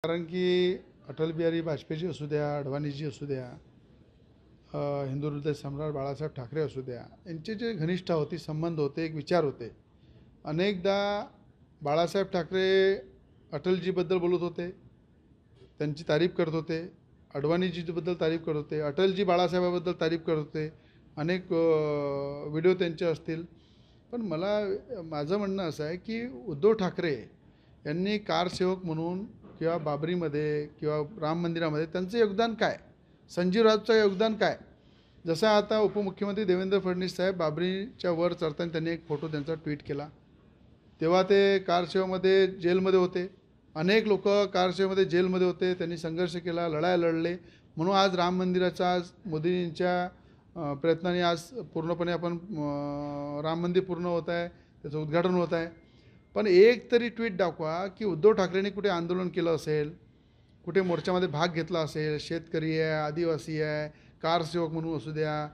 कारण की अटल बिहारी वाजपेयीजी असू द्या, अडवाणीजी असू द्या, हिंदू हृदय सम्राट बाळासाहेब ठाकरे असू द्या, यांचे जे घनिष्ठ होती, संबंध होते, एक विचार होते. अनेकदा बाळासाहेब ठाकरे अटलजीबद्दल बोलत होते, त्यांची तारीफ करत होते. अडवाणीजीबद्दल तारीफ करत होते. अटलजी बाळासाहेबाबद्दल तारीफ करत होते. अनेक व्हिडिओ त्यांचे असतील. पण माझं म्हणणं असं आहे की उद्धव ठाकरे यांनी कारसेवक म्हणून किंवा बाबरीमध्ये किंवा राम मंदिरामध्ये त्यांचं योगदान काय, संजीव राऊतचं योगदान काय. जसं आता उपमुख्यमंत्री देवेंद्र फडणवीस साहेब बाबरीच्या वर चढताना त्यांनी एक फोटो त्यांचा ट्विट केला. तेव्हा ते कारसेवेमध्ये जेलमध्ये होते. अनेक लोक कारसेवेमध्ये जेलमध्ये होते. त्यांनी संघर्ष केला, लढाया लढले. म्हणून आज राम मंदिराचा, आज मोदींच्या प्रयत्नाने आज पूर्णपणे आपण राम मंदिर पूर्ण होत आहे, त्याचं उद्घाटन होत आहे. पण एक तरी ट्विट दाखवा की उद्धव ठाकरेंनी कुठे आंदोलन केलं असेल, कुठे मोर्चामध्ये भाग घेतला असेल. शेतकरी आहे, आदिवासी आहे, कारसेवक म्हणून असू द्या,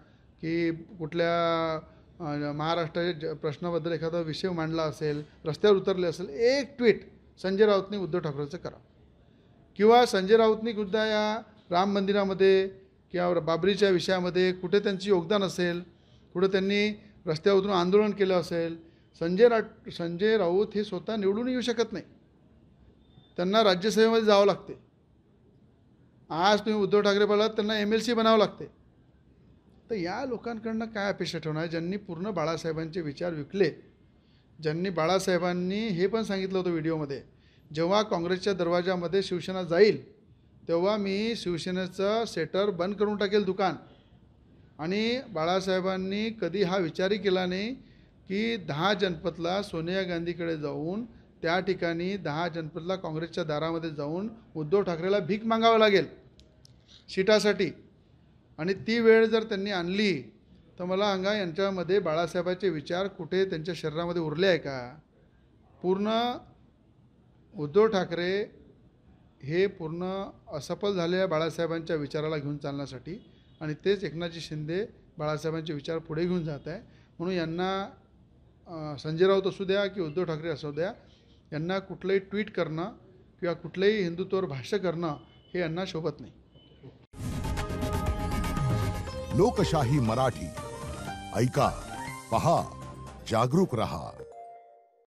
की कुठल्या महाराष्ट्राच्या प्रश्नाबद्दल एखादा विषय मांडला असेल, रस्त्यावर उतरले असेल, एक ट्विट संजय राऊतनी उद्धव ठाकरेचं करा. किंवा संजय राऊतनी सुद्धा या राम मंदिरामध्ये किंवा बाबरीच्या विषयामध्ये कुठे त्यांचे योगदान असेल, कुठे त्यांनी रस्त्यावर उतरून आंदोलन केलं असेल. संजय राऊत हे स्वतः निवडून येऊ शकत नाही, त्यांना राज्यसभेमध्ये जावं लागते. आज तुम्ही उद्धव ठाकरे बोलात, त्यांना MLC बनावं लागते. तर या लोकांकडनं काय अपेक्षा ठेवणार, ज्यांनी पूर्ण बाळासाहेबांचे विचार विकले, ज्यांनी बाळासाहेबांनी हे पण सांगितलं होतं व्हिडिओमध्ये, जेव्हा काँग्रेसच्या दरवाजामध्ये शिवसेना जाईल तेव्हा मी शिवसेनेचं सेटर बंद करून टाकेल दुकान. आणि बाळासाहेबांनी कधी हा विचारही केला नाही की 10 जनपदला सोनिया गांधीकडे जाऊन त्या ठिकाणी 10 जनपदला काँग्रेसच्या दारामध्ये जाऊन उद्धव ठाकरेला भीक मागावं लागेल सीटासाठी. आणि ती वेळ जर त्यांनी आणली तर मला सांगा, यांच्यामध्ये बाळासाहेबांचे विचार कुठे त्यांच्या शरीरामध्ये उरले आहे का. पूर्ण उद्धव ठाकरे हे पूर्ण असफल झालेल्या बाळासाहेबांच्या विचाराला घेऊन चालण्यासाठी, आणि तेच एकनाथजी शिंदे बाळासाहेबांचे विचार पुढे घेऊन जात आहे. म्हणून यांना संजय राऊत असू द्या की उद्धव ठाकरे असू द्या, यांना कुठलंही ट्विट करणं किंवा कुठलंही हिंदुत्वावर भाष्य करणं हे यांना शोभत नाही. लोकशाही मराठी ऐका, पहा, जागरूक रहा.